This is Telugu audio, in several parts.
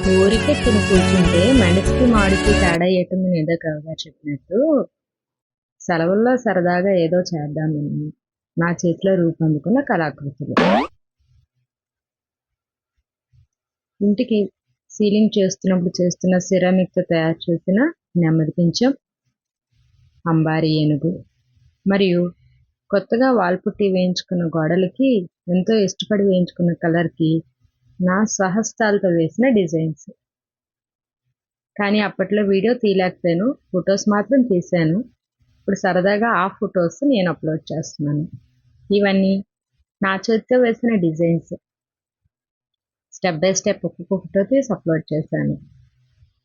ఊరికే తిని కూర్చుంటే మనిషికి మాడికి తేడా ఏటుంది ఏదో కవిగా చెప్పినట్టు సెలవుల్లో సరదాగా ఏదో చేద్దామని నా చేతిలో రూపొందుకున్న కళాకృతులు. ఇంటికి సీలింగ్ చేస్తున్నప్పుడు చేస్తున్న సిరామిక్తో తయారు చేసిన నెమ్మది పించం, అంబారీ ఏనుగు మరియు కొత్తగా వాల్ పుట్టి వేయించుకున్న గోడలకి ఎంతో ఇష్టపడి వేయించుకున్న కలర్కి నా స్వహస్తాలతో వేసిన డిజైన్స్. కానీ అప్పట్లో వీడియో తీయలేకపోయాను, ఫొటోస్ మాత్రం తీశాను. ఇప్పుడు సరదాగా ఆ ఫొటోస్ నేను అప్లోడ్ చేస్తున్నాను. ఇవన్నీ నా చేతితో వేసిన డిజైన్స్. స్టెప్ బై స్టెప్ ఒక్కొక్క ఫోటో తీసి అప్లోడ్ చేశాను.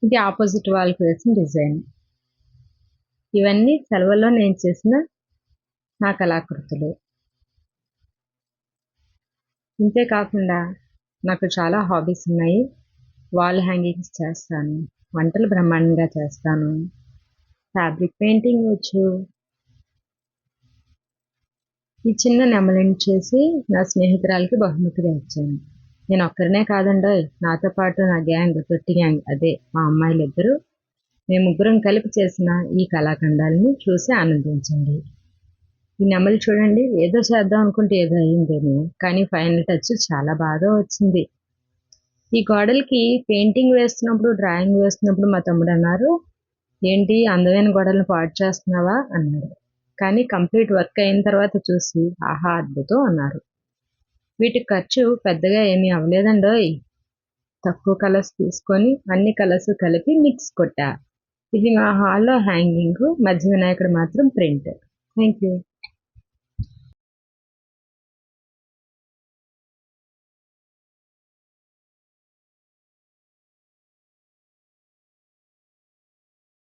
ఇది ఆపోజిట్ వాల్కి వేసిన డిజైన్. ఇవన్నీ సెలవుల్లో నేను చేసిన నా కళాకృతులు. ఇంతే కాకుండా నాకు చాలా హాబీస్ ఉన్నాయి. వాల్ హ్యాంగింగ్స్ చేస్తాను, వంటలు బ్రహ్మాండంగా చేస్తాను, ఫ్యాబ్రిక్ పెయింటింగ్ వచ్చు. ఈ చిన్న నెమలిని చేసి నా స్నేహితురాలకి బహుమతిగా ఇచ్చాను. నేను ఒక్కరినే కాదండోయ్, నాతో పాటు నా గ్యాంగ్, తొట్టి గ్యాంగ్, అదే మా అమ్మాయిలు ఇద్దరు, మేము ముగ్గురం కలిపి చేసిన ఈ కళాఖండాలని చూసి ఆనందించండి. ఈ నెమలి చూడండి, ఏదో చేద్దాం అనుకుంటే ఏదో అయ్యిందేమో, కానీ ఫైనల్ టచ్ చాలా బాగా వచ్చింది. ఈ గోడలకి పెయింటింగ్ వేస్తున్నప్పుడు, డ్రాయింగ్ వేస్తున్నప్పుడు మా తమ్ముడు అన్నారు, ఏంటి అందమైన గోడలను పాడు చేస్తున్నావా అన్నారు. కానీ కంప్లీట్ వర్క్ అయిన తర్వాత చూసి ఆహా అద్భుతం అన్నారు. వీటికి ఖర్చు పెద్దగా ఏమీ అవ్వలేదండోయ్. తక్కువ కలర్స్ తీసుకొని అన్ని కలర్స్ కలిపి మిక్స్ కొట్టా. ఇది మా హాల్లో హ్యాంగింగ్, మధ్య వినాయకుడు మాత్రం ప్రింట్. Thank you.